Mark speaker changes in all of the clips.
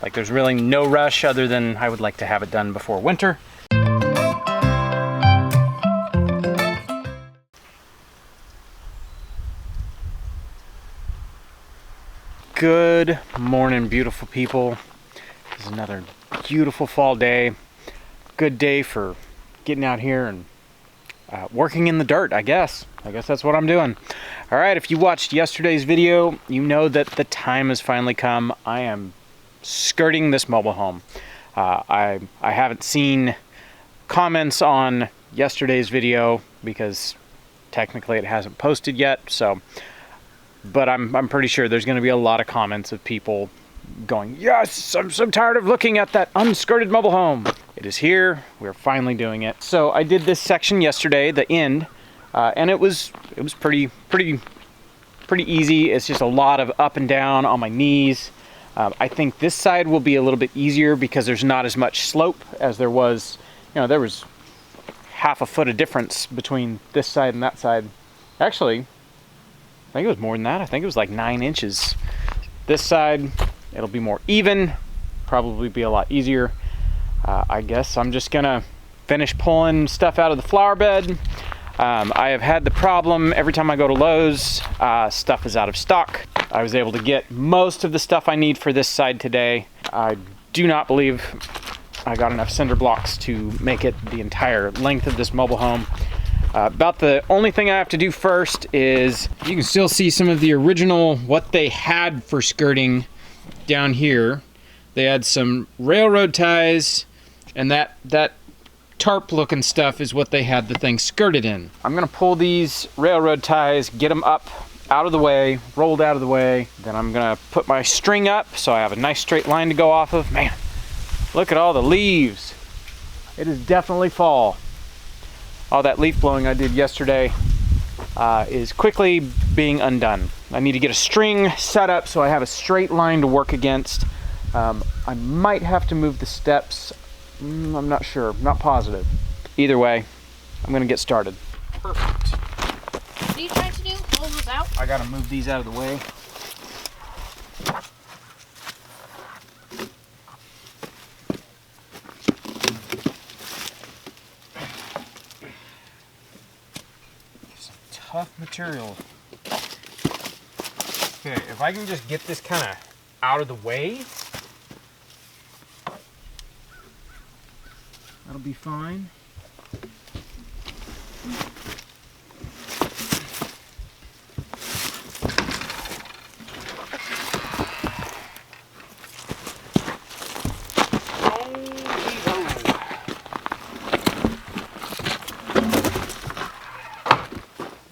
Speaker 1: Like there's really no rush other than I would like to have it done before winter. Good morning, beautiful people. This is another beautiful fall day. Good day for getting out here and working in the dirt, I guess. I guess that's what I'm doing. All right, if you watched yesterday's video, you know that the time has finally come. I am skirting this mobile home. I haven't seen comments on yesterday's video because technically it hasn't posted yet, so but I'm pretty sure there's going to be a lot of comments of people going, yes, I'm so tired of looking at that unskirted mobile home. It is here. We're finally doing it. So I did this section yesterday, the end, and it was pretty easy. It's just a lot of up and down on my knees. I think this side will be a little bit easier because there's not as much slope as there was. You know, there was half a foot of difference between this side and that side. Actually, I think it was more than that. I think it was like 9 inches. This side, it'll be more even, probably be a lot easier. I guess I'm just gonna finish pulling stuff out of the flower bed. I have had the problem every time I go to Lowe's, stuff is out of stock. I was able to get most of the stuff I need for this side today. I do not believe I got enough cinder blocks to make it the entire length of this mobile home. About the only thing I have to do first is, you can still see some of the original, what they had for skirting down here. They had some railroad ties, and that tarp looking stuff is what they had the thing skirted in. I'm gonna pull these railroad ties, get them up out of the way, rolled out of the way. Then I'm gonna put my string up so I have a nice straight line to go off of. Man, look at all the leaves. It is definitely fall. All that leaf blowing I did yesterday is quickly being undone. I need to get a string set up so I have a straight line to work against. I might have to move the steps. I'm not sure, not positive. Either way, I'm gonna get started. Perfect.
Speaker 2: What are you trying to do? Pull those out?
Speaker 1: I gotta move these out of the way. Some tough material. Okay, if I can just get this kind of out of the way, that'll be fine.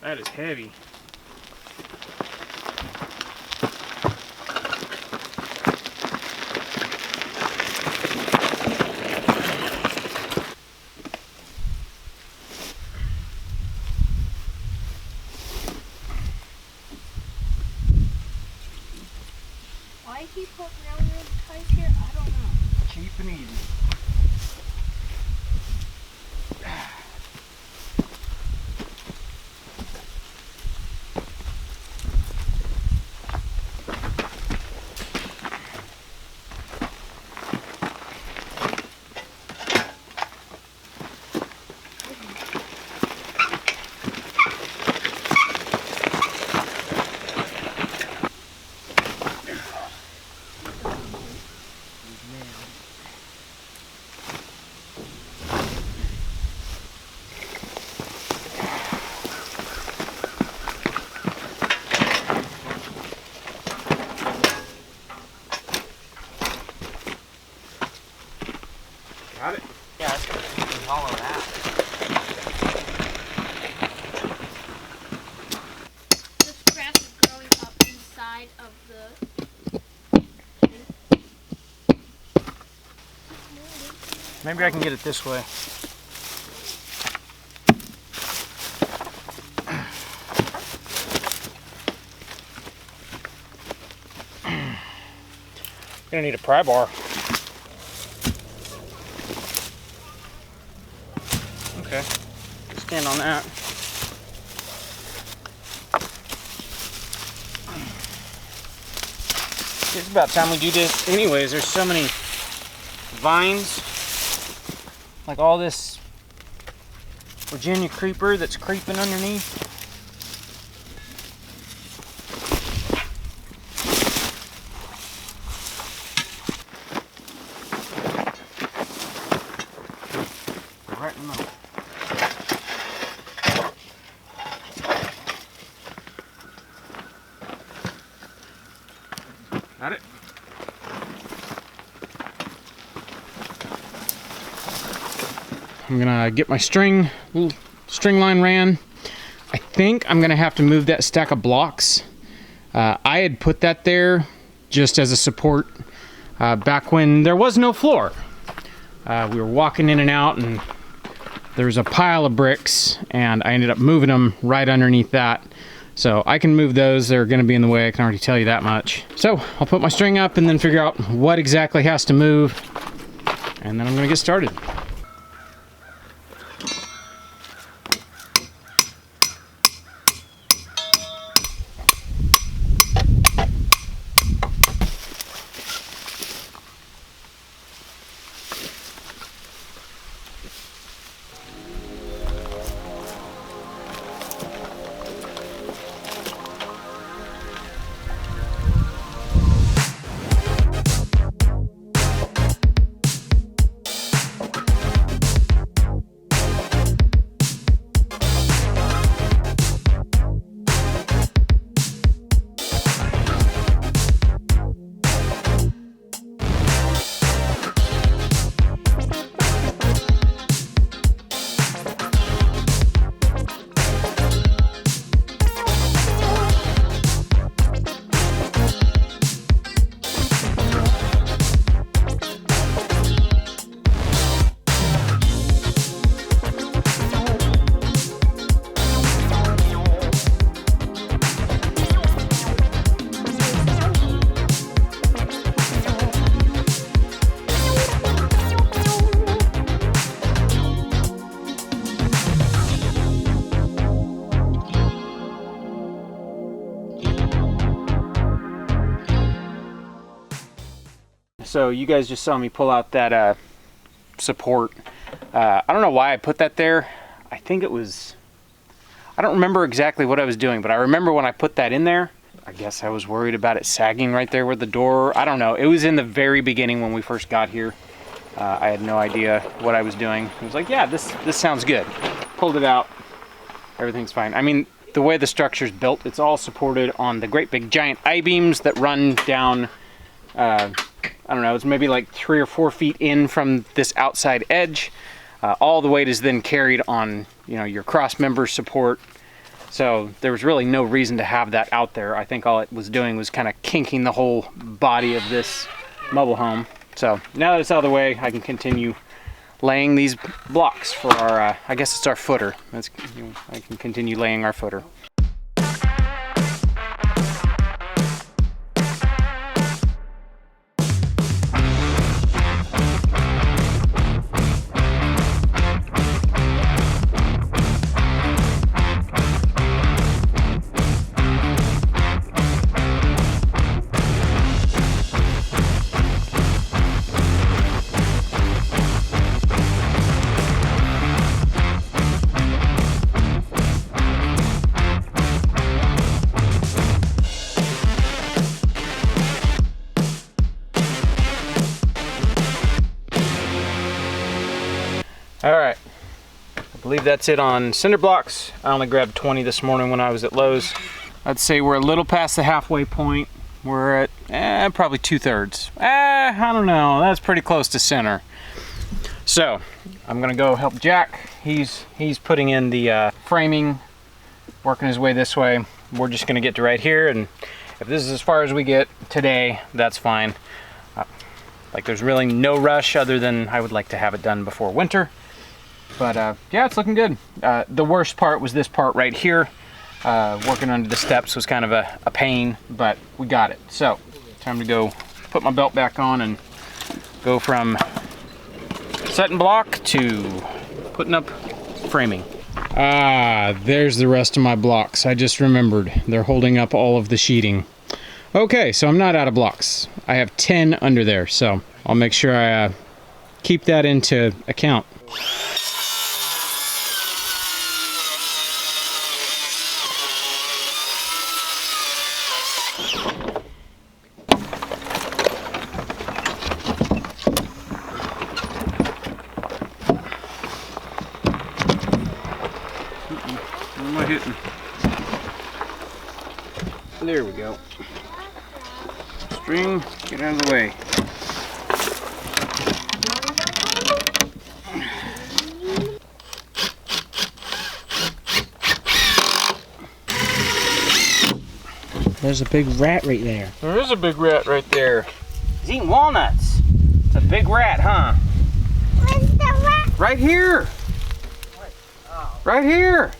Speaker 1: That is heavy.
Speaker 2: Why he put railroad ties here? I don't know.
Speaker 1: Cheap and easy. Got it?
Speaker 3: Yeah, that's gonna hollow out.
Speaker 2: This grass is growing up inside of the...
Speaker 1: Maybe I can get it this way. Gonna need a pry bar. Okay, stand on that. It's about time we do this anyways. There's so many vines, like all this Virginia creeper that's creeping underneath. Right in the middle. Got it. I'm gonna get my little string line ran. I think I'm gonna have to move that stack of blocks. I had put that there just as a support back when there was no floor. We were walking in and out and there was a pile of bricks and I ended up moving them right underneath that. So I can move those. They're going to be in the way. I can already tell you that much. So I'll put my string up and then figure out what exactly has to move. And then I'm going to get started. So you guys just saw me pull out that support. I don't know why I put that there. I think it was, I don't remember exactly what I was doing, but I remember when I put that in there, I guess I was worried about it sagging right there with the door. I don't know. It was in the very beginning when we first got here. I had no idea what I was doing. I was like, yeah, this sounds good. Pulled it out. Everything's fine. I mean, the way the structure's built, it's all supported on the great big giant I-beams that run down, I don't know, it's maybe like 3 or 4 feet in from this outside edge. All the weight is then carried on, you know, your cross member support. So there was really no reason to have that out there. I think all it was doing was kind of kinking the whole body of this mobile home. So now that it's out of the way, I can continue laying these blocks for our, I guess it's our footer. I can continue laying our footer. All right, I believe that's it on cinder blocks. I only grabbed 20 this morning when I was at Lowe's. I'd say we're a little past the halfway point. We're at probably 2/3. I don't know, that's pretty close to center. So I'm gonna go help Jack. He's putting in the framing, working his way this way. We're just gonna get to right here, and if this is as far as we get today, that's fine. Like, there's really no rush other than I would like to have it done before winter. But yeah, it's looking good. The worst part was this part right here. Working under the steps was kind of a pain, but we got it. So, time to go put my belt back on and go from setting block to putting up framing. Ah, there's the rest of my blocks. I just remembered. They're holding up all of the sheeting. Okay, so I'm not out of blocks. I have 10 under there, so I'll make sure I keep that into account. What am I hitting? There we go. String, get out of the way. There's a big rat right there. There is a big rat right there. He's eating walnuts. It's a big rat, huh?
Speaker 2: Where's the rat?
Speaker 1: Right here.
Speaker 3: Oh.
Speaker 1: Right here.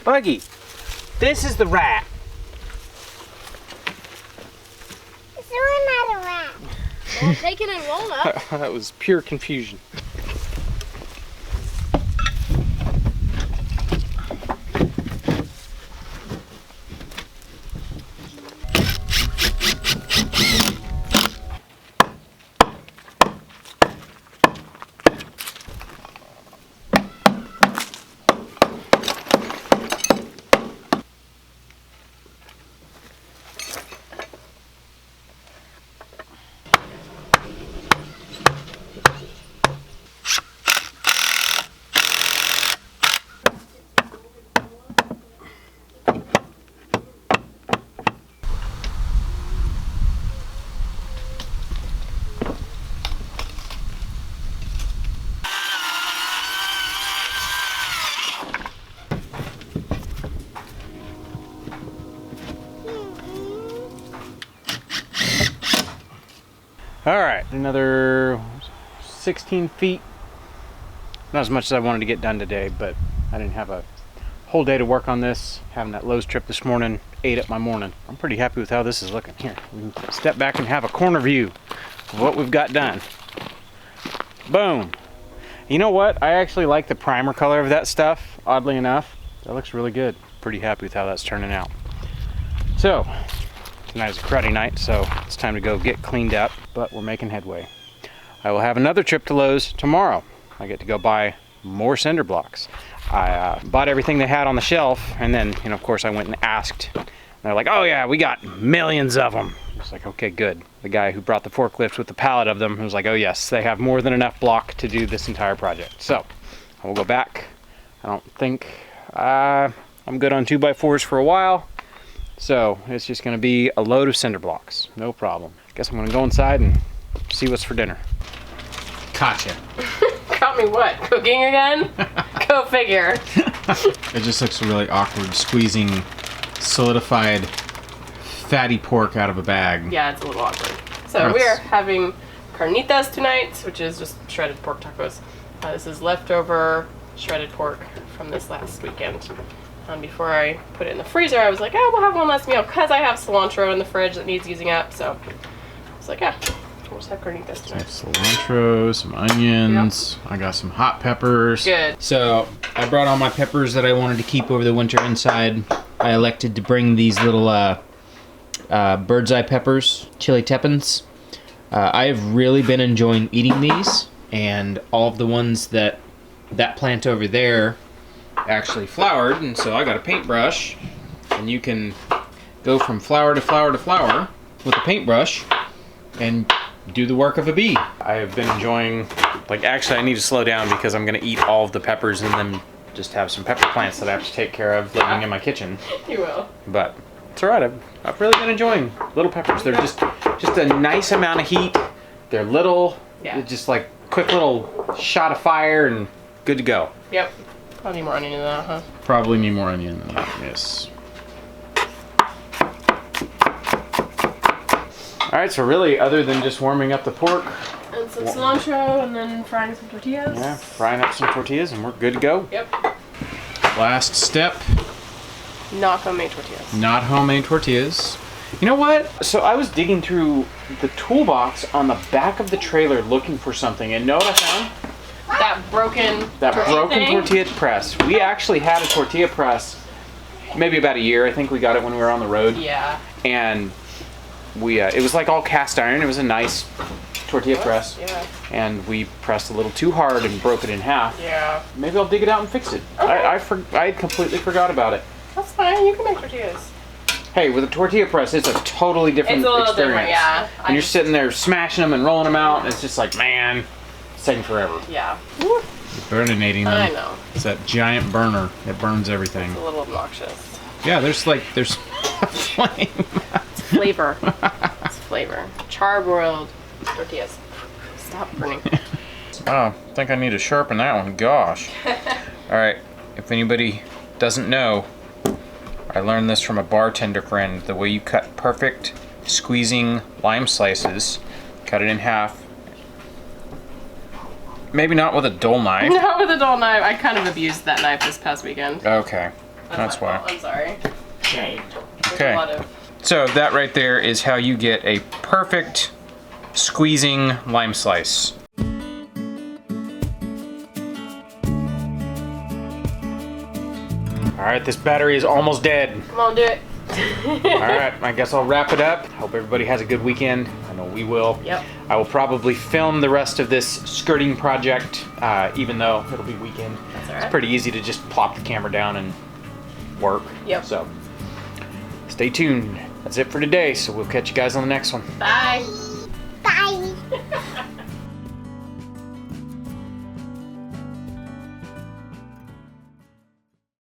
Speaker 1: Buggy. This is the rat.
Speaker 2: It's really not a rat. Well, taking in walnuts.
Speaker 1: That was pure confusion. All right, another 16 feet. Not as much as I wanted to get done today, but I didn't have a whole day to work on this. Having that Lowe's trip this morning ate up my morning. I'm pretty happy with how this is looking. Here, we can step back and have a corner view of what we've got done. Boom. You know what? I actually like the primer color of that stuff, oddly enough. That looks really good. Pretty happy with how that's turning out. So, tonight is a cruddy night, so it's time to go get cleaned up, but we're making headway. I will have another trip to Lowe's tomorrow. I get to go buy more cinder blocks. I bought everything they had on the shelf, and then, you know, of course, I went and asked. And they're like, oh yeah, we got millions of them. I was like, okay, good. The guy who brought the forklift with the pallet of them was like, oh yes, they have more than enough block to do this entire project. So, I will go back. I don't think I'm good on 2x4s for a while. So it's just gonna be a load of cinder blocks, no problem. Guess I'm gonna go inside and see what's for dinner. Gotcha.
Speaker 4: Got me what? Cooking again? Go figure.
Speaker 1: It just looks really awkward squeezing solidified fatty pork out of a bag.
Speaker 4: Yeah, it's a little awkward. So we are having carnitas tonight, which is just shredded pork tacos. This is leftover shredded pork from this last weekend. Before I put it in the freezer, I was like, oh, we'll have one last meal because I have cilantro in the fridge that needs using up. So I was like, yeah, we'll just have carnitas tonight.
Speaker 1: Some cilantro, some onions. Yep. I got some hot peppers.
Speaker 4: Good.
Speaker 1: So I brought all my peppers that I wanted to keep over the winter inside. I elected to bring these little bird's eye peppers, chili tepins. I have really been enjoying eating these, and all of the ones that plant over there actually flowered, and so I got a paintbrush, and you can go from flower to flower to flower with a paintbrush and do the work of a bee. I have been enjoying, like, actually I need to slow down because I'm gonna eat all of the peppers and then just have some pepper plants that I have to take care of living in my kitchen.
Speaker 4: You will.
Speaker 1: But it's all right. I've really been enjoying little peppers. They're just a nice amount of heat. They're little,
Speaker 4: yeah.
Speaker 1: Just like quick little shot of fire and good to go.
Speaker 4: Yep. Probably need more onion than that, huh?
Speaker 1: Probably need more onion than that, yes. Alright, so really, other than just warming up the pork...
Speaker 4: And some cilantro, and then frying some tortillas.
Speaker 1: Yeah, frying up some tortillas, and we're good to go.
Speaker 4: Yep.
Speaker 1: Last step.
Speaker 4: Not homemade tortillas.
Speaker 1: Not homemade tortillas. You know what? So I was digging through the toolbox on the back of the trailer looking for something, and know what I found?
Speaker 4: That broken
Speaker 1: tortilla press. We actually had a tortilla press maybe about a year. I think we got it when we were on the road.
Speaker 4: Yeah.
Speaker 1: And it was like all cast iron. It was a nice tortilla press.
Speaker 4: Yeah.
Speaker 1: And we pressed a little too hard and broke it in half.
Speaker 4: Yeah.
Speaker 1: Maybe I'll dig it out and fix it.
Speaker 4: Okay.
Speaker 1: I completely forgot about it.
Speaker 4: That's fine. You can make tortillas.
Speaker 1: Hey, with a tortilla press, it's a totally different
Speaker 4: It's a little
Speaker 1: experience.
Speaker 4: different, yeah.
Speaker 1: And you're sitting there smashing them and rolling them out, and it's just like, man, it's taking forever.
Speaker 4: Yeah.
Speaker 1: Burninating them.
Speaker 4: I know.
Speaker 1: It's that giant burner that burns everything.
Speaker 4: It's a little obnoxious.
Speaker 1: Yeah, there's flame.
Speaker 4: It's flavor. It's flavor. Charbroiled tortillas. Stop burning.
Speaker 1: Oh, I think I need to sharpen that one. Gosh. All right. If anybody doesn't know, I learned this from a bartender friend. The way you cut perfect squeezing lime slices, cut it in half. Maybe not with a dull knife.
Speaker 4: Not with a dull knife. I kind of abused that knife this past weekend.
Speaker 1: Okay, that's
Speaker 4: my
Speaker 1: why.
Speaker 4: fault. I'm sorry. There's
Speaker 1: Okay.
Speaker 4: a lot of...
Speaker 1: So that right there is how you get a perfect squeezing lime slice. All right, this battery is almost dead.
Speaker 4: Come on, do it.
Speaker 1: All right, I guess I'll wrap it up. Hope everybody has a good weekend. I know we will.
Speaker 4: Yep.
Speaker 1: I will probably film the rest of this skirting project, even though it'll be weekend.
Speaker 4: That's all right.
Speaker 1: It's pretty easy to just plop the camera down and work.
Speaker 4: Yep.
Speaker 1: So stay tuned. That's it for today, so we'll catch you guys on the next one.
Speaker 4: Bye.